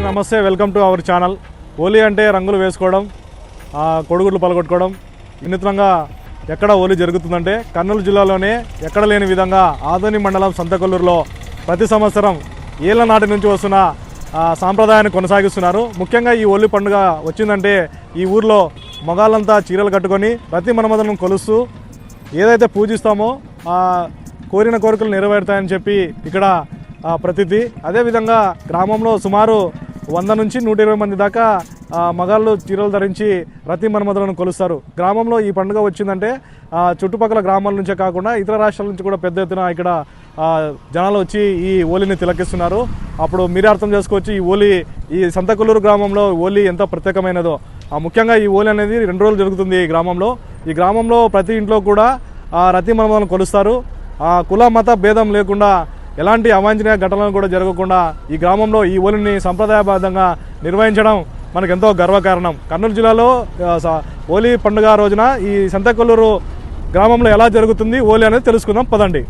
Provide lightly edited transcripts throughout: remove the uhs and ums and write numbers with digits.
నమస్తే, welcome to our channel. Holi అంటే రంగులు వేసుకోవడం, కొడుగుడ్లు పలగొట్టుకోవడం. వినూత్నంగా ఎక్కడ హోలీ జరుగుతుందంటే కర్నూలు జిల్లాలోనే ఎక్కడ లేని విధంగా ఆదోని మండలం సంతకొల్లూరులో ప్రతి సంవత్సరం ఏళ్ల నాటి నుంచి వస్తున్న సాంప్రదాయాన్ని కొనసాగిస్తున్నారు. ముఖ్యంగా ఈ హోలీ పండుగ వచ్చిందంటే ఈ ఊర్లో మగాళ్ళంతా చీరలు కట్టుకొని ప్రతి మన్మధులను కొలుస్తూ ఏదైతే పూజిస్తామో కోరిన కోరికలు నెరవేరుతాయని చెప్పి ఇక్కడ ప్రతీతి. అదేవిధంగా గ్రామంలో సుమారు 100 నుంచి 120 మంది దాకా మగాళ్ళు చీరలు ధరించి రతి మన్మధులను కొలుస్తారు. గ్రామంలో ఈ పండుగ వచ్చిందంటే చుట్టుపక్కల గ్రామాల నుంచే కాకుండా ఇతర రాష్ట్రాల నుంచి కూడా పెద్ద ఎత్తున ఇక్కడ జనాలు వచ్చి ఈ హోలీని తిలకిస్తున్నారు. అప్పుడు మీరే అర్థం చేసుకోవచ్చు ఈ సంతకొల్లూరు గ్రామంలో హోలీ ఎంత ప్రత్యేకమైనదో. ముఖ్యంగా ఈ హోలీ అనేది 2 రోజులు జరుగుతుంది ఈ గ్రామంలో ప్రతి ఇంట్లో కూడా రతి మన్మధులను కొలుస్తారు. కుల మత భేదం లేకుండా ఎలాంటి అవాంఛనీయ ఘటనలు కూడా జరగకుండా ఈ గ్రామంలో ఈ హోలీని సంప్రదాయబద్ధంగా నిర్వహించడం మనకెంతో గర్వకారణం. కర్నూలు జిల్లాలో హోలీ పండుగ రోజున ఈ సంతకొల్లూరు గ్రామంలో ఎలా జరుగుతుంది హోలీ అనేది తెలుసుకుందాం, పదండి.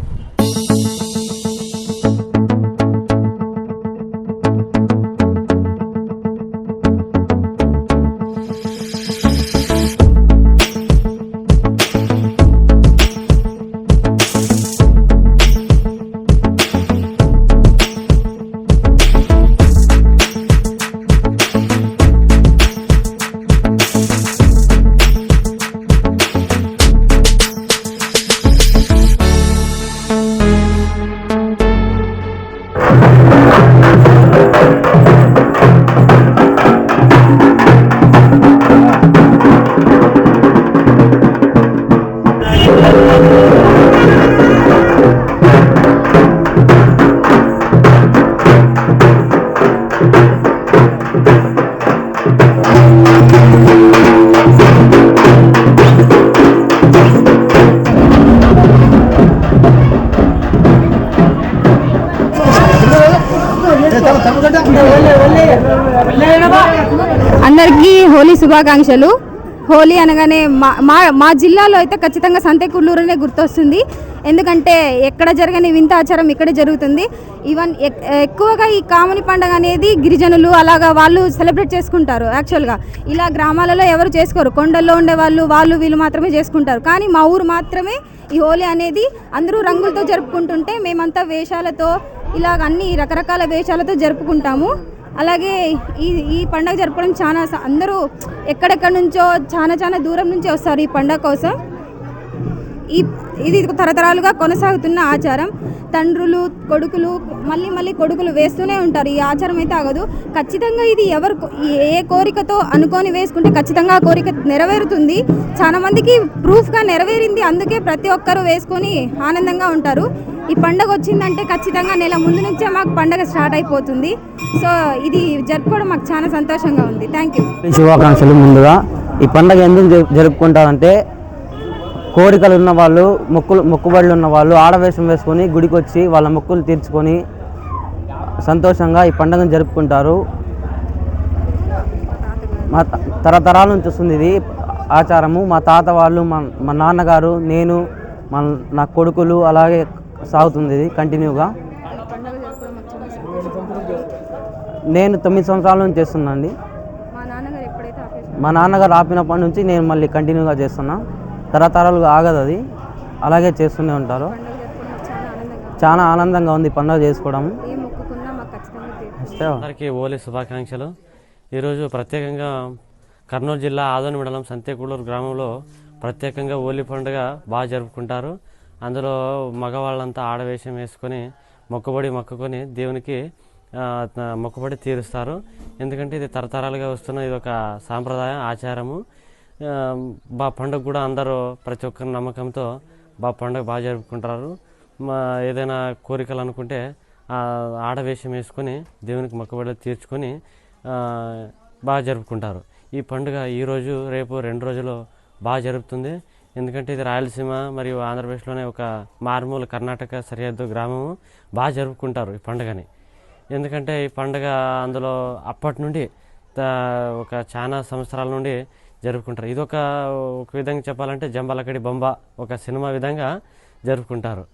అందరికీ హోలీ శుభాకాంక్షలు. హోలీ అనగానే మా జిల్లాలో అయితే ఖచ్చితంగా సంతకొల్లూరునే గుర్తొస్తుంది. ఎందుకంటే ఎక్కడ జరగని వింత ఆచారం ఇక్కడే జరుగుతుంది. ఈవెన్ ఎక్కువగా ఈ కాముని పండుగ అనేది గిరిజనులు అలాగా వాళ్ళు సెలబ్రేట్ చేసుకుంటారు. యాక్చువల్గా ఇలా గ్రామాలలో ఎవరు చేసుకోరు, కొండల్లో ఉండే వాళ్ళు వీళ్ళు మాత్రమే చేసుకుంటారు. కానీ మా ఊరు మాత్రమే ఈ హోలీ అనేది అందరూ రంగులతో జరుపుకుంటుంటే మేమంతా వేషాలతో ఇలాగ అన్ని రకరకాల వేషాలతో జరుపుకుంటాము. అలాగే ఈ పండుగ జరపడం చాలా అందరూ ఎక్కడెక్కడి నుంచో చాలా దూరం నుంచి వస్తారు ఈ పండుగ కోసం. ఇది తరతరాలుగా కొనసాగుతున్న ఆచారం. తండ్రులు కొడుకులు మళ్ళీ కొడుకులు వేస్తూనే ఉంటారు. ఈ ఆచారం అయితే ఆగదు. ఖచ్చితంగా ఇది ఏ కోరికతో అనుకొని వేసుకుంటే ఖచ్చితంగా ఆ కోరిక నెరవేరుతుంది. చాలా మందికి ప్రూఫ్గా నెరవేరింది. అందుకే ప్రతి ఒక్కరూ వేసుకొని ఆనందంగా ఉంటారు. ఈ పండుగ వచ్చిందంటే ఖచ్చితంగా నెల ముందు నుంచే మాకు పండుగ స్టార్ట్ అయిపోతుంది. సో ఇది జరుపుకోవడం మాకు చాలా సంతోషంగా ఉంది. Thank you. శుభాకాంక్షలు. ముందుగా ఈ పండుగ ఎందుకు జరుపుకుంటారంటే కోరికలు ఉన్న వాళ్ళు, మొక్కుబడులు ఉన్న వాళ్ళు ఆడవేషం వేసుకొని గుడికి వచ్చి వాళ్ళ మొక్కులు తీర్చుకొని సంతోషంగా ఈ పండుగను జరుపుకుంటారు. మా తరతరాల నుంచి వస్తుంది ఇది ఆచారము. మా తాత వాళ్ళు, మా నాన్నగారు, నేను, నా కొడుకులు అలాగే సాగుతుంది ఇది కంటిన్యూగా. నేను 9 సంవత్సరాల నుంచి చేస్తున్నా అండి. మా నాన్నగారు ఆపినప్పటి నుంచి నేను మళ్ళీ కంటిన్యూగా చేస్తున్నా. తరతరాలుగా ఆగదు అది, అలాగే చేస్తూనే ఉంటారు. చాలా ఆనందంగా ఉంది పండుగ చేసుకోవడం. అందరికీ హోలీ శుభాకాంక్షలు. ఈరోజు ప్రత్యేకంగా కర్నూలు జిల్లా ఆదోని మండలం సంతకొల్లూరు గ్రామంలో ప్రత్యేకంగా హోలీ పండుగ బాగా జరుపుకుంటారు. అందులో మగవాళ్ళంతా ఆడవేషం వేసుకొని మొక్కుకొని దేవునికి మొక్కుబడి తీరుస్తారు. ఎందుకంటే ఇది తరతరాలుగా వస్తున్న ఇది ఒక సాంప్రదాయం, ఆచారము. పండుగ కూడా అందరూ ప్రతి ఒక్కరి నమ్మకంతో పండుగ బాగా జరుపుకుంటారు. ఏదైనా కోరికలు అనుకుంటే ఆడవేషం వేసుకొని దేవునికి మొక్కుబడి తీర్చుకొని బాగా జరుపుకుంటారు. ఈ పండుగ ఈరోజు రేపు 2 రోజులు బాగా జరుగుతుంది. ఎందుకంటే ఇది రాయలసీమ మరియు ఆంధ్రప్రదేశ్లోనే ఒక మారుమూల కర్ణాటక సరిహద్దు గ్రామము. బాగా జరుపుకుంటారు ఈ పండుగని. ఎందుకంటే ఈ పండుగ అందులో అప్పటి నుండి ఒక చాలా సంవత్సరాల నుండి జరుపుకుంటారు. ఇది ఒక విధంగా చెప్పాలంటే జంబలకడి బొమ్మ ఒక సినిమా విధంగా జరుపుకుంటారు.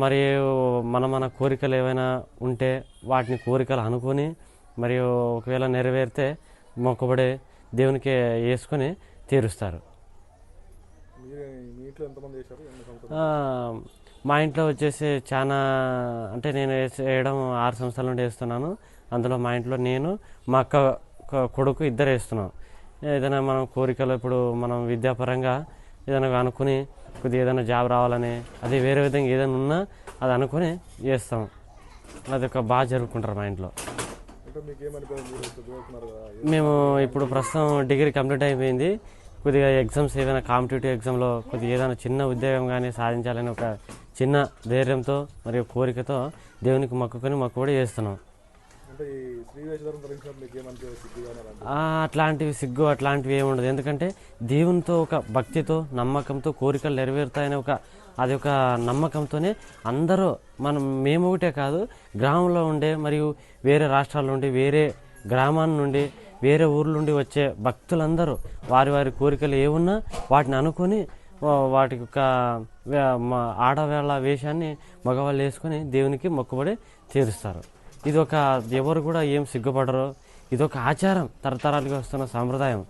మరియు మన కోరికలు ఏవైనా ఉంటే వాటిని కోరికలు అనుకొని మరియు ఒకవేళ నెరవేరితే మొక్కుబడి దేవునికి వేసుకొని తీరుస్తారు. మీ ఇంట్లో ఎంతమంది చేశారు? మా ఇంట్లో వచ్చేసి చాలా అంటే నేను వేయడం 6 సంవత్సరాల నుండి వేస్తున్నాను. అందులో మా ఇంట్లో నేను మా అక్క కొడుకు ఇద్దరు వేస్తున్నాం. ఏదైనా మనం కోరికలు ఇప్పుడు మనం విద్యాపరంగా ఏదైనా అనుకుని కొద్దిగా ఏదైనా జాబ్ రావాలని అది వేరే విధంగా ఏదైనా ఉన్నా అది అనుకుని చేస్తాం. అది ఒక బాగా జరుపుకుంటారు మా ఇంట్లో. మేము ఇప్పుడు ప్రస్తుతం డిగ్రీ కంప్లీట్ అయిపోయింది. కొద్దిగా ఎగ్జామ్స్ ఏదైనా కాంపిటేటివ్ ఎగ్జామ్లో కొద్దిగా ఏదైనా చిన్న ఉద్యోగం కానీ సాధించాలని ఒక చిన్న ధైర్యంతో మరియు కోరికతో దేవునికి మొక్కుబడి చేస్తున్నాం. అట్లాంటివి సిగ్గు అట్లాంటివి ఏమి ఉండదు. ఎందుకంటే దేవునితో ఒక భక్తితో నమ్మకంతో కోరికలు నెరవేరుతాయని అది ఒక నమ్మకంతోనే అందరూ మేము ఒకటే కాదు, గ్రామంలో ఉండే మరియు వేరే రాష్ట్రాల నుండి వేరే గ్రామాల నుండి వేరే ఊర్ల నుండి వచ్చే భక్తులందరూ వారి వారి కోరికలు ఏమున్నా వాటిని అనుకొని వాటికి ఒక ఆడవేళ వేషాన్ని మగవాళ్ళు వేసుకొని దేవునికి మొక్కుబడి తీరుస్తారు. ఇది ఒక ఎవరు కూడా ఏం సిగ్గుపడరు. ఇది ఒక ఆచారం, తరతరాలుగా వస్తున్న సాంప్రదాయం.